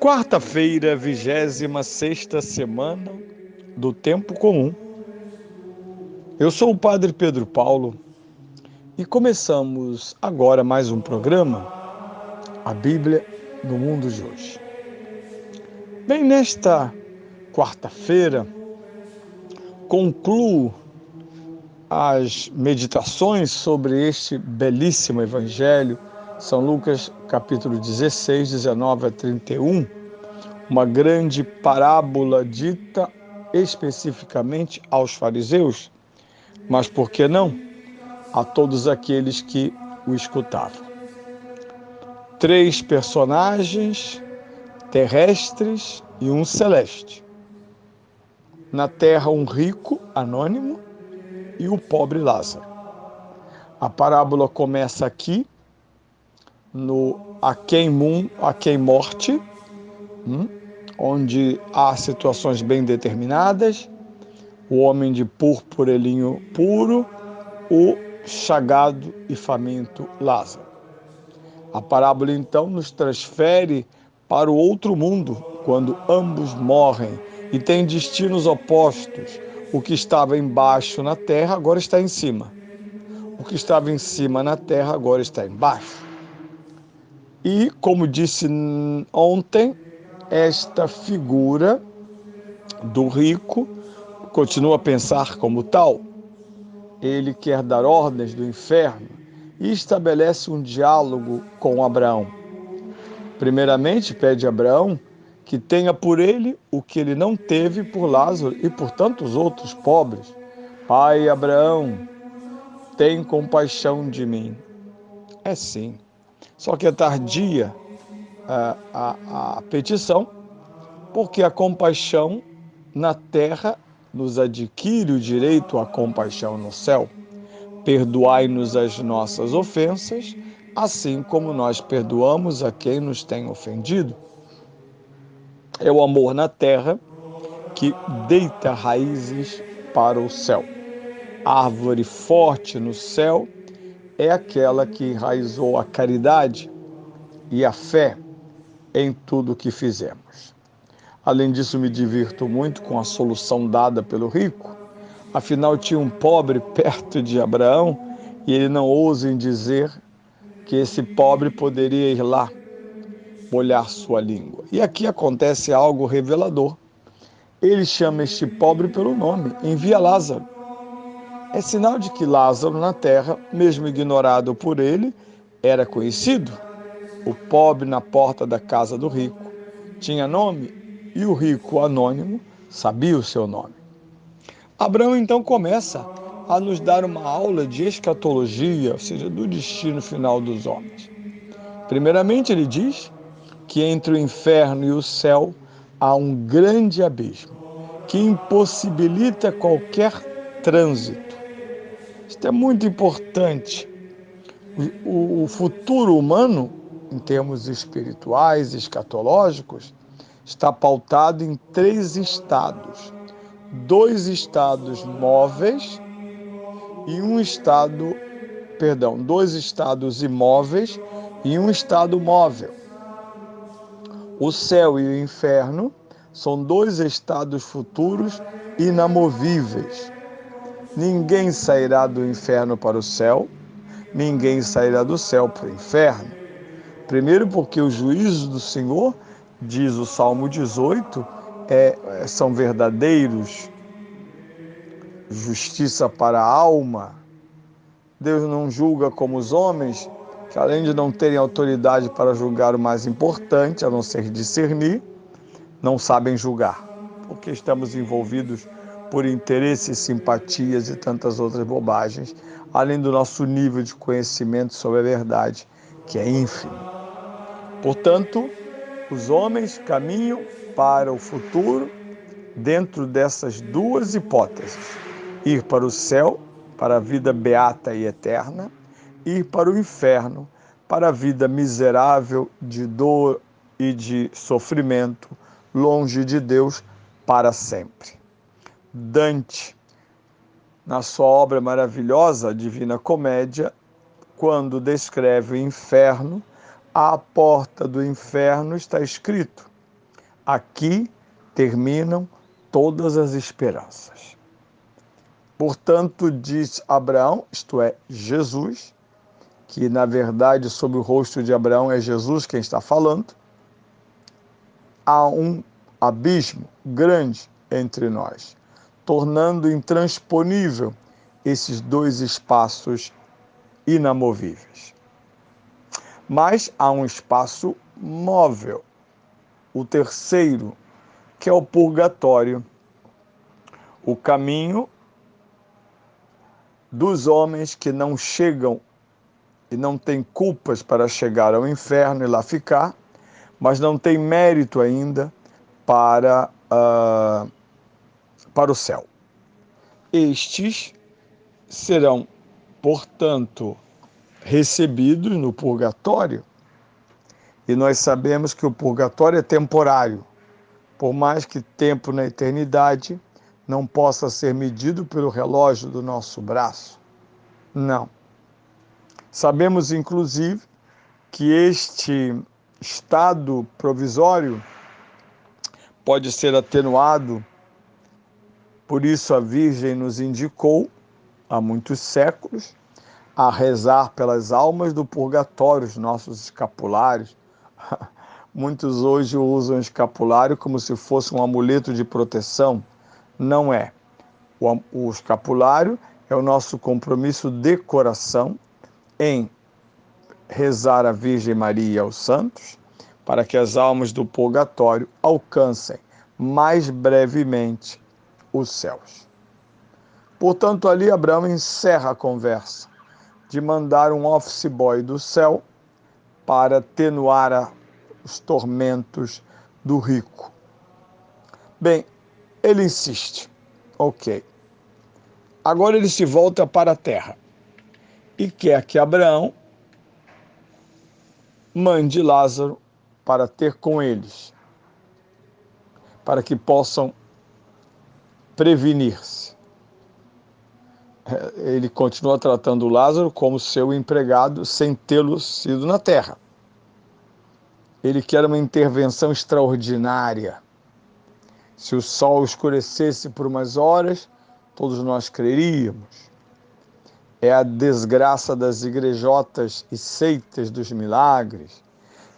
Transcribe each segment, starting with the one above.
Quarta-feira, 26ª semana do Tempo Comum. Eu sou o Padre Pedro Paulo e começamos agora mais um programa, a Bíblia no Mundo de Hoje. Bem, nesta quarta-feira, concluo as meditações sobre este belíssimo Evangelho, São Lucas, capítulo 16, 19 a 31, uma grande parábola dita especificamente aos fariseus, mas por que não a todos aqueles que o escutavam. 3 personagens terrestres e um celeste. Na terra, um rico anônimo e o pobre Lázaro. A parábola começa aqui no aquém morte, onde há situações bem determinadas, o homem de purpurelinho puro, o chagado e faminto Lázaro. A parábola, então, nos transfere para o outro mundo, quando ambos morrem e têm destinos opostos. O que estava embaixo na terra agora está em cima. O que estava em cima na terra agora está embaixo. E, como disse ontem, esta figura do rico continua a pensar como tal. Ele quer dar ordens do inferno e estabelece um diálogo com Abraão. Primeiramente, pede a Abraão que tenha por ele o que ele não teve por Lázaro e por tantos outros pobres. Pai Abraão, tem compaixão de mim. É sim, só que é tardia a petição, porque a compaixão na terra nos adquire o direito à compaixão no céu. Perdoai-nos as nossas ofensas, assim como nós perdoamos a quem nos tem ofendido. É o amor na terra que deita raízes para o céu. A árvore forte no céu é aquela que enraizou a caridade e a fé em tudo o que fizemos. Além disso, me divirto muito com a solução dada pelo rico. Afinal, tinha um pobre perto de Abraão e ele não ousa em dizer que esse pobre poderia ir lá molhar sua língua. E aqui acontece algo revelador. Ele chama este pobre pelo nome, envia Lázaro. É sinal de que Lázaro na terra, mesmo ignorado por ele, era conhecido. O pobre na porta da casa do rico tinha nome e o rico anônimo sabia o seu nome. Abraão então começa a nos dar uma aula de escatologia, ou seja, do destino final dos homens. Primeiramente, ele diz que entre o inferno e o céu há um grande abismo que impossibilita qualquer trânsito. Isto é muito importante. O futuro humano, em termos espirituais, escatológicos, está pautado em 3 estados. 2 estados móveis e 2 estados imóveis e 1 estado móvel. O céu e o inferno são 2 estados futuros inamovíveis. Ninguém sairá do inferno para o céu, ninguém sairá do céu para o inferno. Primeiro porque os juízos do Senhor, diz o Salmo 18, são verdadeiros, justiça para a alma. Deus não julga como os homens, que além de não terem autoridade para julgar o mais importante, a não ser discernir, não sabem julgar, porque estamos envolvidos por interesses, simpatias e tantas outras bobagens, além do nosso nível de conhecimento sobre a verdade, que é ínfimo. Portanto, os homens caminham para o futuro dentro dessas 2 hipóteses: ir para o céu, para a vida beata e eterna, ir para o inferno, para a vida miserável de dor e de sofrimento, longe de Deus para sempre. Dante, na sua obra maravilhosa, a Divina Comédia, quando descreve o inferno, à porta do inferno está escrito: Aqui terminam todas as esperanças. Portanto, diz Abraão, isto é, Jesus, que na verdade sobre o rosto de Abraão é Jesus quem está falando, há um abismo grande entre nós, tornando intransponível esses dois espaços inamovíveis. Mas há um espaço móvel, o terceiro, que é o purgatório, o caminho dos homens que não chegam e não têm culpas para chegar ao inferno e lá ficar, mas não têm mérito ainda para o céu. Estes serão, portanto, recebidos no purgatório, e nós sabemos que o purgatório é temporário, por mais que tempo na eternidade não possa ser medido pelo relógio do nosso braço. Não. Sabemos, inclusive, que este estado provisório pode ser atenuado, por isso a Virgem nos indicou, há muitos séculos, a rezar pelas almas do purgatório, os nossos escapulários. Muitos hoje usam escapulário como se fosse um amuleto de proteção. Não é. O escapulário é o nosso compromisso de coração em rezar a Virgem Maria e aos santos, para que as almas do purgatório alcancem mais brevemente os céus. Portanto, ali Abraão encerra a conversa de mandar um office boy do céu para atenuar os tormentos do rico. Bem, ele insiste. Ok. Agora ele se volta para a terra e quer que Abraão mande Lázaro para ter com eles, para que possam prevenir-se. Ele continua tratando Lázaro como seu empregado sem tê-lo sido na terra. Ele quer uma intervenção extraordinária. Se o sol escurecesse por umas horas, todos nós creríamos. É a desgraça das igrejotas e seitas dos milagres.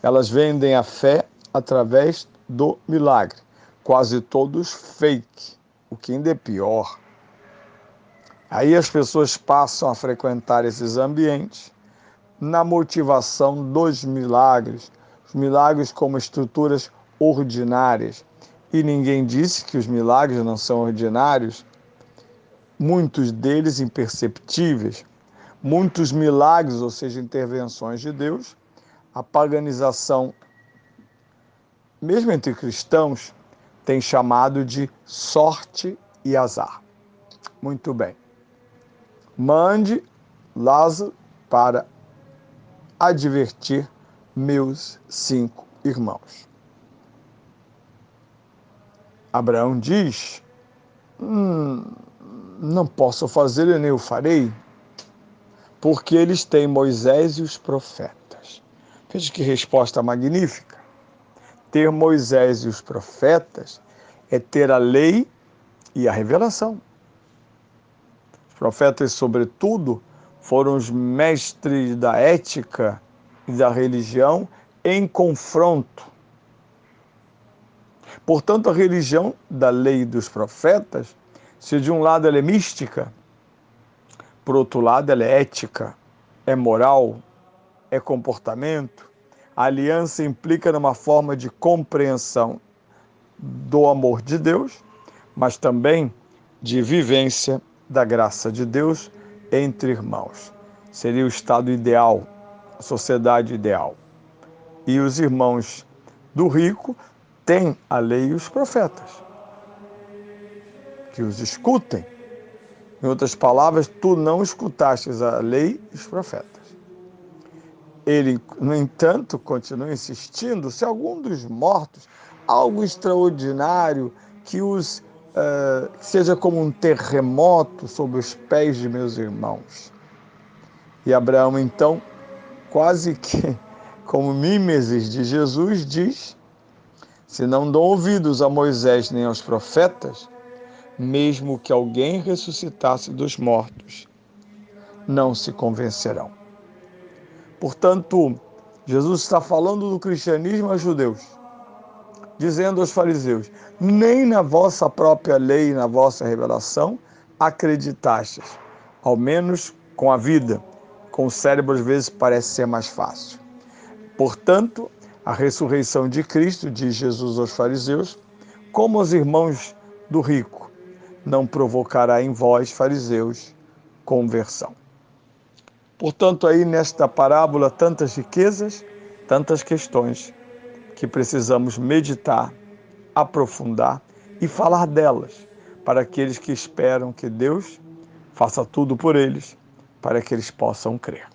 Elas vendem a fé através do milagre. Quase todos fake, o que ainda é pior. Aí as pessoas passam a frequentar esses ambientes na motivação dos milagres, os milagres como estruturas ordinárias. E ninguém disse que os milagres não são ordinários, muitos deles imperceptíveis, muitos milagres, ou seja, intervenções de Deus, a paganização, mesmo entre cristãos, tem chamado de sorte e azar. Muito bem. Mande Lázaro para advertir meus 5 irmãos. Abraão diz, não posso fazer e nem o farei, porque eles têm Moisés e os profetas. Veja que resposta magnífica. Ter Moisés e os profetas é ter a lei e a revelação. Os profetas, sobretudo, foram os mestres da ética e da religião em confronto. Portanto, a religião da lei dos profetas, se de um lado ela é mística, por outro lado ela é ética, é moral, é comportamento. A aliança implica numa forma de compreensão do amor de Deus, mas também de vivência da graça de Deus entre irmãos. Seria o estado ideal, a sociedade ideal. E os irmãos do rico têm a lei e os profetas, que os escutem. Em outras palavras, tu não escutastes a lei e os profetas. Ele, no entanto, continua insistindo, se algum dos mortos, algo extraordinário, que seja como um terremoto sob os pés de meus irmãos. E Abraão, então, quase que como mimesis de Jesus, diz, Se não dão ouvidos a Moisés nem aos profetas, mesmo que alguém ressuscitasse dos mortos, não se convencerão. Portanto, Jesus está falando do cristianismo aos judeus, dizendo aos fariseus: nem na vossa própria lei e na vossa revelação acreditastes, ao menos com a vida. Com o cérebro, às vezes, parece ser mais fácil. Portanto, a ressurreição de Cristo, diz Jesus aos fariseus, como aos irmãos do rico, não provocará em vós, fariseus, conversão. Portanto, aí nesta parábola, tantas riquezas, tantas questões que precisamos meditar, aprofundar e falar delas para aqueles que esperam que Deus faça tudo por eles, para que eles possam crer.